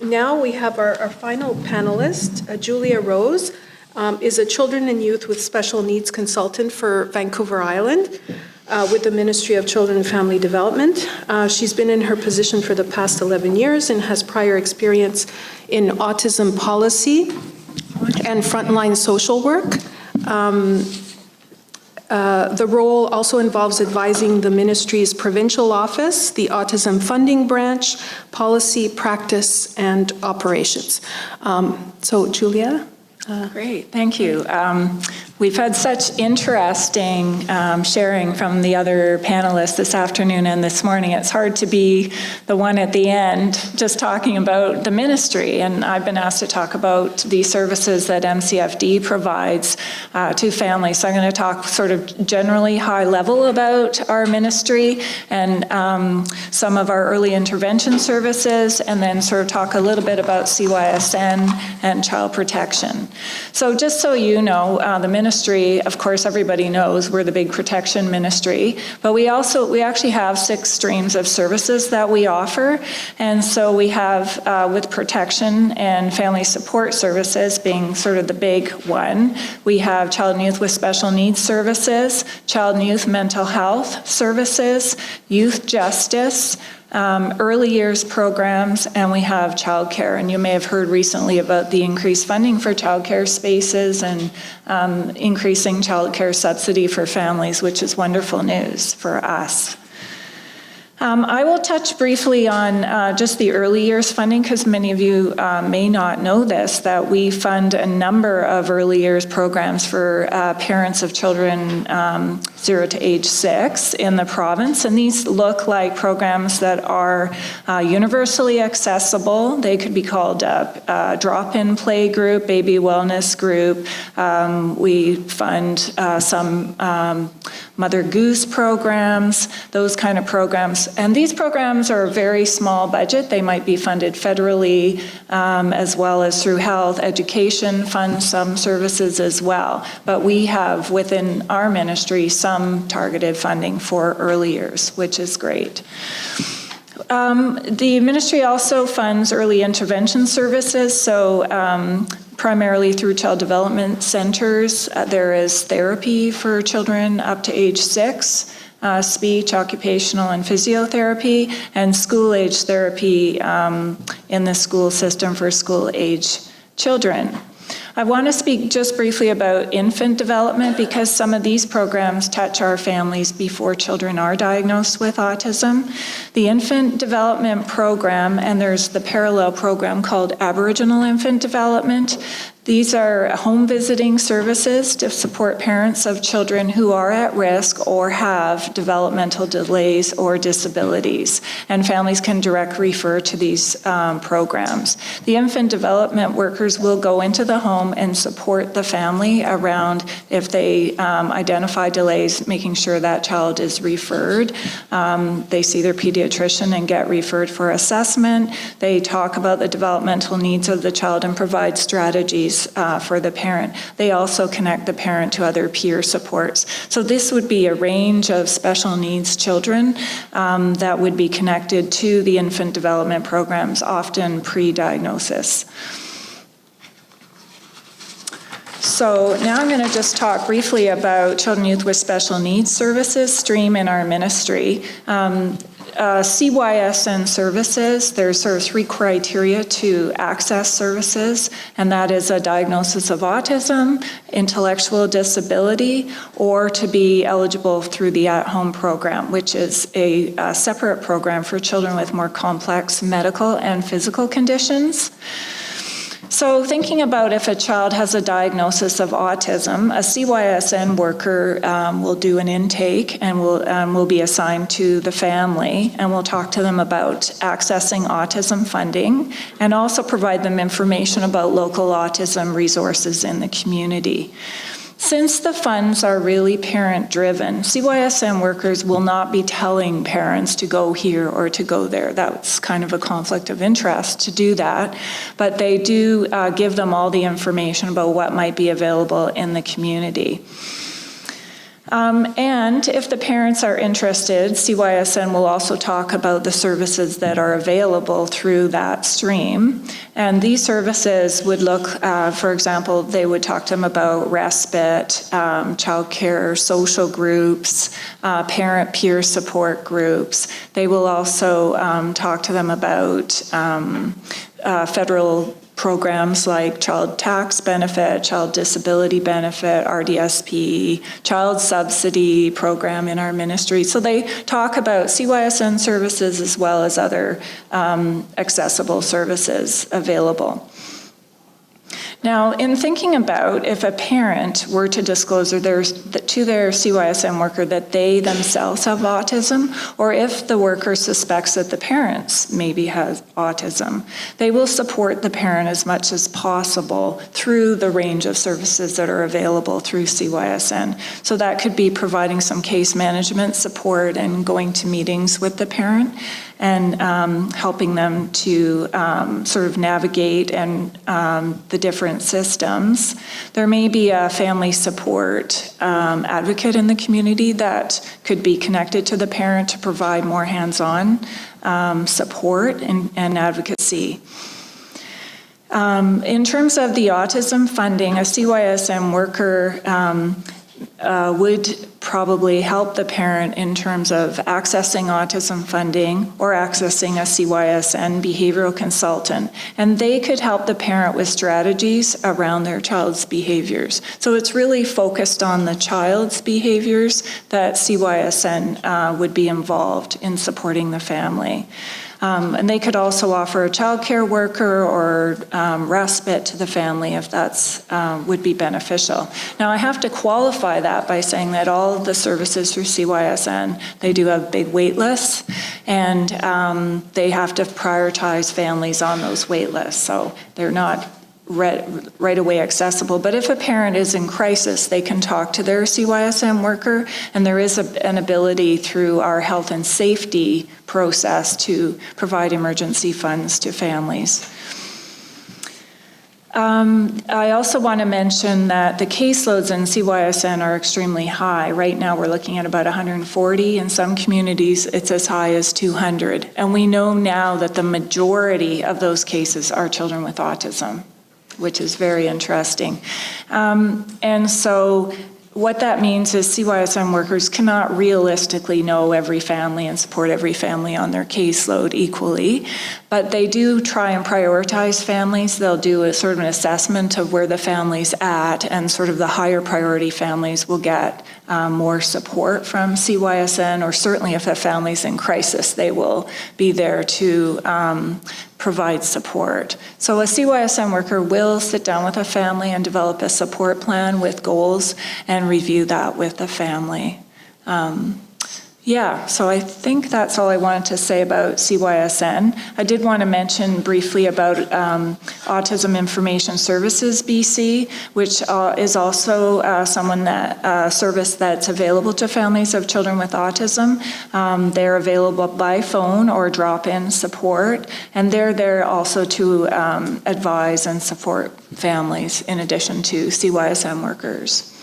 Now we have our final panelist, Julia Rose, is a children and youth with special needs consultant for Vancouver Island with the Ministry of Children and Family Development. She's been in her position for the past 11 years and has prior experience in autism policy and frontline social work. The role also involves advising the ministry's provincial office, the autism funding branch, policy, practice, and operations. So, Julia? Great, thank you. We've had such interesting sharing from the other panelists this afternoon and this morning. It's hard to be the one at the end just talking about the ministry, and I've been asked to talk about the services that MCFD provides to families. So I'm going to talk sort of generally high level about our ministry and some of our early intervention services, and then sort of talk a little bit about CYSN and child protection. So just so you know, the ministry, of course, everybody knows we're the big protection ministry, but we actually have 6 streams of services that we offer. And so we have with protection and family support services being sort of the big one. We have child and youth with special needs services, child and youth mental health services, youth justice, early years programs, and we have childcare. And you may have heard recently about the increased funding for childcare spaces and increasing childcare subsidy for families, which is wonderful news for us. I will touch briefly on just the early years funding, because many of you may not know this, that we fund a number of early years programs for parents of children 0 to age 6 in the province. And these look like programs that are universally accessible. They could be called a drop-in play group, baby wellness group. We fund some Mother Goose programs, those kind of programs. And these programs are a very small budget. They might be funded federally as well as through health. Education funds some services as well. But we have within our ministry some targeted funding for early years, which is great. The ministry also funds early intervention services. So primarily through child development centers. There is therapy for children up to age 6, speech, occupational, and physiotherapy, and school-age therapy in the school system for school-age children. I want to speak just briefly about infant development because some of these programs touch our families before children are diagnosed with autism. The infant development program, and there's the parallel program called Aboriginal Infant Development. These are home visiting services to support parents of children who are at risk or have developmental delays or disabilities, and families can direct refer to these programs. The infant development workers will go into the home and support the family around if they identify delays, making sure that child is referred. They see their pediatrician and get referred for assessment. They talk about the developmental needs of the child and provide strategies for the parent. They also connect the parent to other peer supports. So this would be a range of special needs children that would be connected to the infant development programs, often pre-diagnosis. So now I'm going to just talk briefly about children and youth with special needs services stream in our ministry. CYSN services, there's sort of 3 criteria to access services, and that is a diagnosis of autism, intellectual disability, or to be eligible through the at-home program, which is a separate program for children with more complex medical and physical conditions. So thinking about if a child has a diagnosis of autism, a CYSN worker will do an intake and will be assigned to the family, and we'll talk to them about accessing autism funding and also provide them information about local autism resources in the community. Since the funds are really parent-driven, CYSN workers will not be telling parents to go here or to go there. That's kind of a conflict of interest to do that, but they do give them all the information about what might be available in the community. And if the parents are interested, CYSN will also talk about the services that are available through that stream. And these services would look, for example, they would talk to them about respite, childcare, social groups, parent peer support groups. They will also talk to them about federal programs like child tax benefit, child disability benefit, RDSP, child subsidy program in our ministry. So they talk about CYSN services as well as other accessible services available. Now, in thinking about if a parent were to disclose to their CYSN worker that they themselves have autism, or if the worker suspects that the parents maybe has autism, they will support the parent as much as possible through the range of services that are available through CYSN. So that could be providing some case management support and going to meetings with the parent, and helping them to sort of navigate and the different systems. There may be a family support advocate in the community that could be connected to the parent to provide more hands-on support and advocacy. In terms of the autism funding, a CYSN worker would probably help the parent in terms of accessing autism funding or accessing a CYSN behavioral consultant. And they could help the parent with strategies around their child's behaviors. So it's really focused on the child's behaviors that CYSN would be involved in supporting the family. And they could also offer a child care worker or respite to the family if that's would be beneficial. Now, I have to qualify that by saying that all of the services through CYSN, they do have big wait lists, and they have to prioritize families on those wait lists. So they're not right away accessible. But if a parent is in crisis, they can talk to their CYSN worker, and there is an ability through our health and safety process to provide emergency funds to families. I also want to mention that the caseloads in CYSN are extremely high. Right now we're looking at about 140. In some communities it's as high as 200. And we know now that the majority of those cases are children with autism, which is very interesting. And so what that means is CYSN workers cannot realistically know every family and support every family on their caseload equally, but they do try and prioritize families. They'll do a sort of an assessment of where the family's at, and sort of the higher priority families will get more support from CYSN, or certainly if a family's in crisis, they will be there to provide support. So a CYSN worker will sit down with a family and develop a support plan with goals and review that with the family. Yeah, so I think that's all I wanted to say about CYSN. I did want to mention briefly about Autism Information Services BC, which is also service that's available to families of children with autism. They're available by phone or drop-in support, and they're there also to advise and support families in addition to CYSN workers.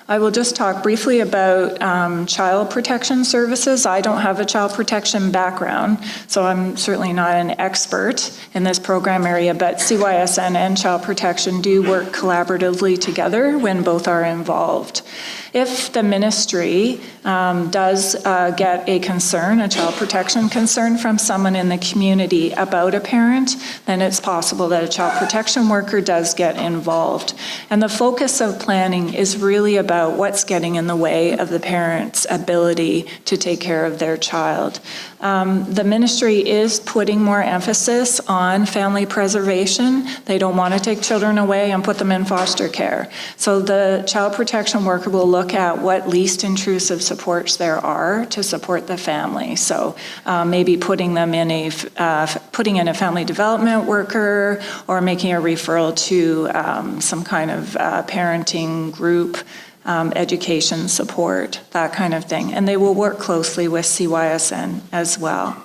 I will just talk briefly about child protection services. I don't have a child protection background, so I'm certainly not an expert in this program area, but CYSN and child protection do work collaboratively together when both are involved. If the ministry does get a concern, a child protection concern from someone in the community about a parent, then it's possible that a child protection worker does get involved. And the focus of planning is really about what's getting in the way of the parent's ability to take care of their child. The ministry is putting more emphasis on family preservation. They don't want to take children away and put them in foster care. So the child protection worker will look at what least intrusive supports there are to support the family. So maybe putting in a family development worker, or making a referral to some kind of parenting group, education support, that kind of thing. And they will work closely with CYSN as well.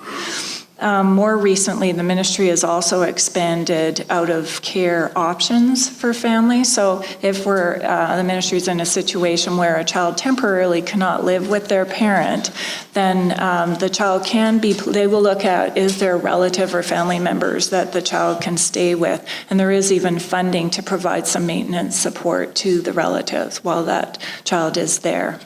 More recently, the ministry has also expanded out-of-care options for families. So if the ministry is in a situation where a child temporarily cannot live with their parent, then the child they will look at, is there a relative or family members that the child can stay with? And there is even funding to provide some maintenance support to the relatives while that child is there.